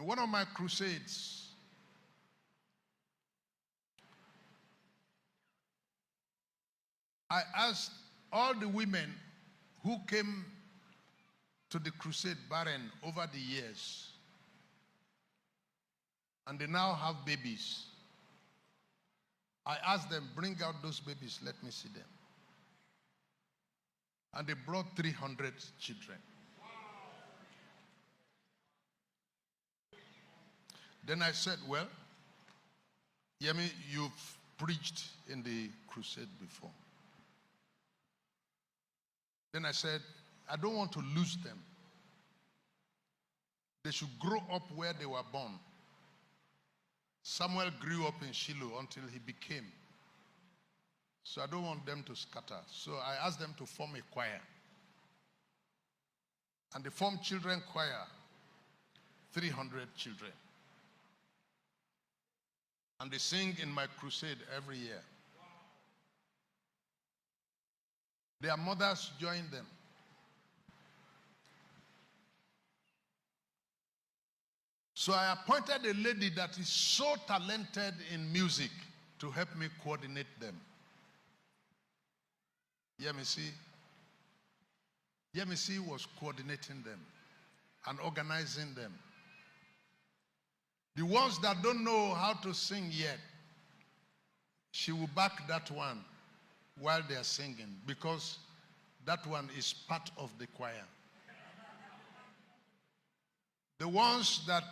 In one of my crusades, I asked all the women who came to the crusade barren over the years, and they now have babies. I asked them, bring out those babies, let me see them. And they brought 300 children. Then I said, well, Yemi, you've preached in the crusade before. Then I said, I don't want to lose them. They should grow up where they were born. Samuel grew up in Shiloh until he became. So I don't want them to scatter. So I asked them to form a choir. And they formed children choir, 300 children. And they sing in my crusade every year. Their mothers join them. So I appointed a lady that is so talented in music to help me coordinate them. Yemisi was coordinating them and organizing them. The ones that don't know how to sing yet, she will back that one while they are singing, because that one is part of the choir. The ones that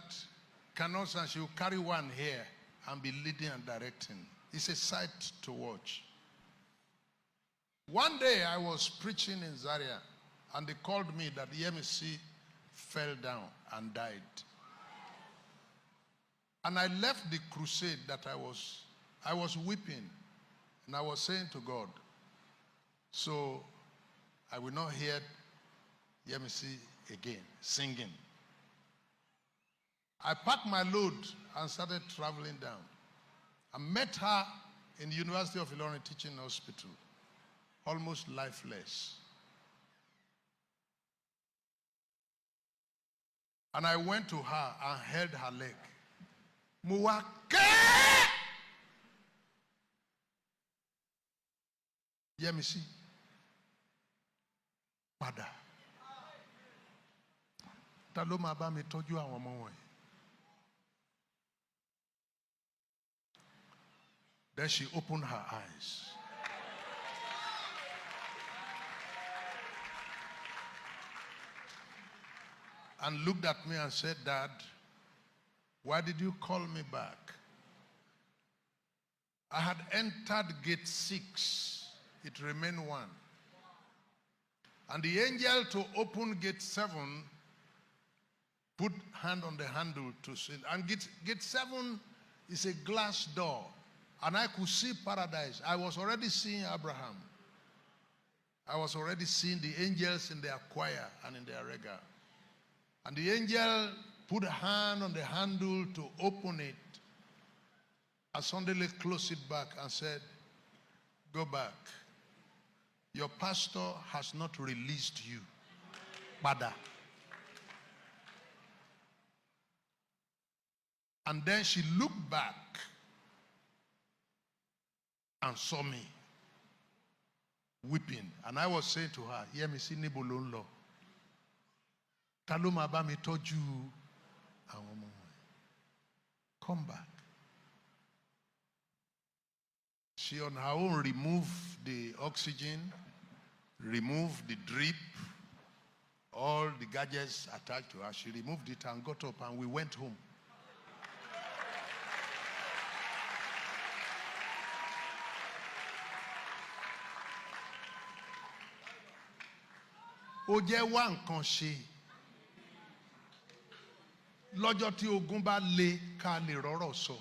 cannot sing, she will carry one here and be leading and directing. It's a sight to watch. One day I was preaching in Zaria, and they called me that Yemisi fell down and died. And I left the crusade that I was weeping, and I was saying to God, so I will not hear Yemisi again singing. I packed my load and started traveling down. I met her in the University of Ilorin Teaching Hospital, almost lifeless. And I went to her and held her leg. Muwake! Yemisi. Padà. Ta ló máa bá mi tọ́jú àwọn ọmọ wọ̀nyí? Then she opened her eyes. And looked at me and said, Dad, why did you call me back? I had entered gate 6. It remained 1. And the angel to open gate 7 put hand on the handle to see. And gate 7 is a glass door. And I could see paradise. I was already seeing Abraham. I was already seeing the angels in their choir and in their regal. And the angel put a hand on the handle to open it. I suddenly closed it back and said, go back. Your pastor has not released you. Bada. And then she looked back and saw me weeping. And I was saying to her, Yemisi níbo ló ń lọ? Ta ló máa bá mi tọ́jú àwọn ọmọ wọ̀nyí? Come back. She on her own removed the oxygen, removed the drip, all the gadgets attached to her. She removed it and got up, and we went home. Ó jẹ́ wá nǹkan ṣe. Lọ́jọ́ tí ogun bá le ká lè rọ́rọ̀ sọ.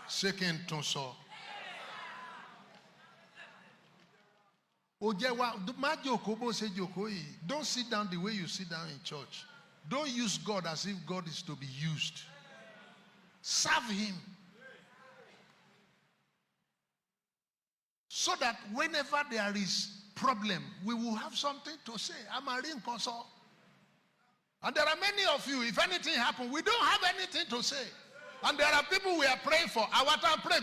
Ṣé kí n tún sọ? Ó jẹ́ wá, má jókòó bó ṣe jókòó yìí. Don't sit down the way you sit down in church. Don't use God as if God is to be used. Serve Him. So that whenever there is problem, we will have something to say. I'm a ring console. And there are many of you, if anything happens, we don't have anything to say. And there are people we are praying for. Our time pray,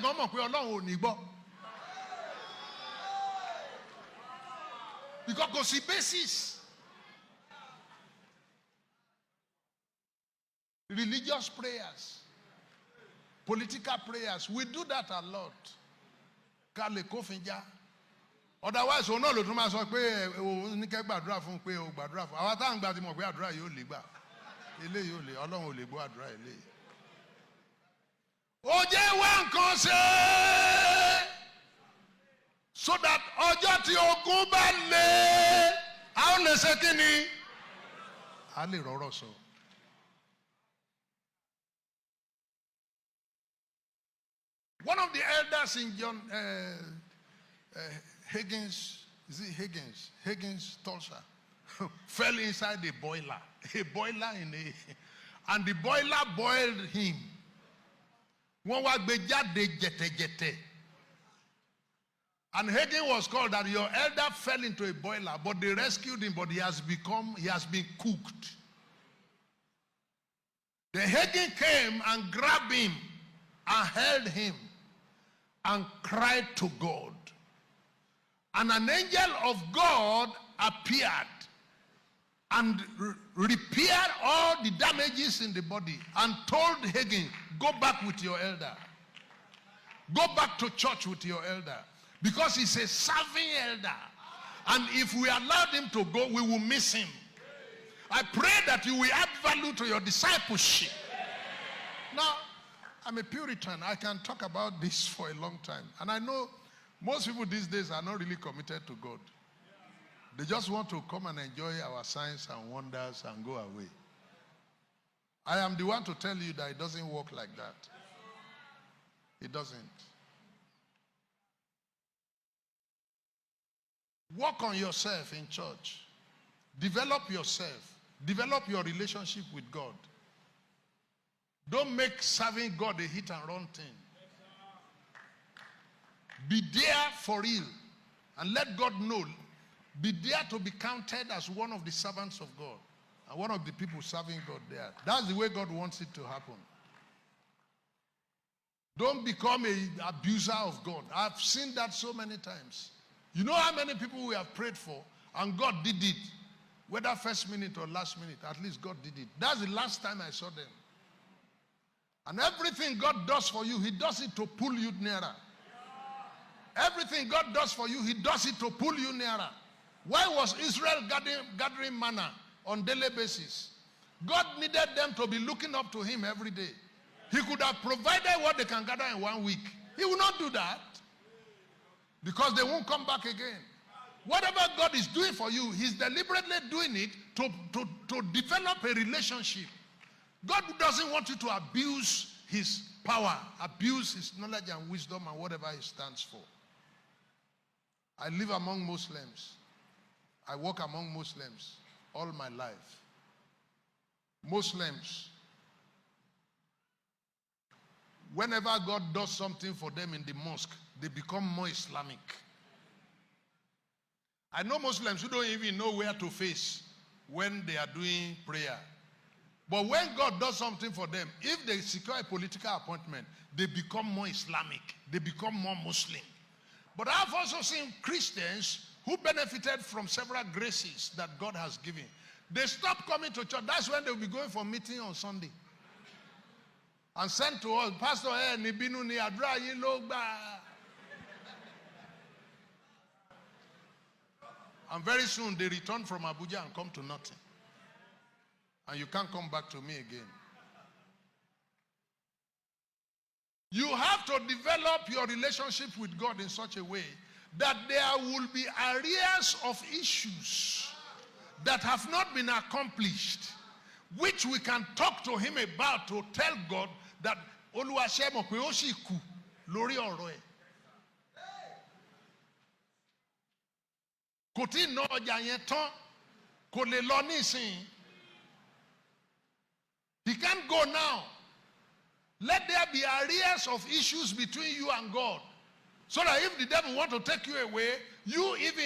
because go see basis. Religious prayers, political prayers, we do that a lot. Otherwise, we no lo tún máa sọ pé o ní kẹ́ gbàdúrà fún pé o gbàdúrà fún. Àwa tá ń gbà tí mọ̀ pé àdúrà yóò lè gbà. Eléyìí ò lè, Ọlọ́run ò lè gbọ́ àdúrà eléyìí. Ó jẹ́ wá nǹkan ṣe so that ọjọ́ tí ogun bá lé, a ó lè ṣe kí ni? A lè rọ́rọ̀ sọ. One of the elders in John Higgins, is it Higgins? Higgins Tulsa fell inside a boiler and the boiler boiled him. Wọ́n wá gbé jáde jẹ̀tẹ̀jẹ̀tẹ̀. And Higgins was called that your elder fell into a boiler, but they rescued him, but he has been cooked. The Higgins came and grabbed him and held him and cried to God. And an angel of God appeared and repaired all the damages in the body and told Higgins, go back with your elder. Go back to church with your elder. Because he's a serving elder. And if we allowed him to go, we will miss him. I pray that you will add value to your discipleship. Now, I'm a Puritan. I can talk about this for a long time. And I know most people these days are not really committed to God. They just want to come and enjoy our signs and wonders and go away. I am the one to tell you that it doesn't work like that. It doesn't. Work on yourself in church. Develop yourself. Develop your relationship with God. Don't make serving God a hit and run thing. Be there for real and let God know. Be there to be counted as one of the servants of God and one of the people serving God there. That's the way God wants it to happen. Don't become an abuser of God. I've seen that so many times. You know how many people we have prayed for and God did it. Whether first minute or last minute, at least God did it. That's the last time I saw them. And everything God does for you, He does it to pull you nearer. Everything God does for you, He does it to pull you nearer. Why was Israel gathering manna on daily basis? God needed them to be looking up to Him every day. He could have provided what they can gather in 1 week. He will not do that because they won't come back again. Whatever God is doing for you, He's deliberately doing it to develop a relationship. God doesn't want you to abuse His power, abuse His knowledge and wisdom and whatever He stands for. I live among Muslims. I work among Muslims all my life. Muslims, whenever God does something for them in the mosque, they become more Islamic. I know Muslims who don't even know where to face when they are doing prayer. But when God does something for them, if they secure a political appointment, they become more Islamic. They become more Muslim. But I've also seen Christians who benefited from several graces that God has given. They stopped coming to church. That's when they'll be going for meeting on Sunday. And sent to us, Pastor, nibinu ni adra yin lo gba. And very soon they return from Abuja and come to nothing. And you can't come back to me again. You have to develop your relationship with God in such a way that there will be areas of issues that have not been accomplished, which we can talk to Him about to tell God that Oluwasemo pe o si ku lórí ọ̀rọ̀ ẹ̀. Kò tí ná ọjà yẹn tán, kò lè lọ nísìn. He can't go now. Let there be areas of issues between you and God. So that if the devil want to take you away, you even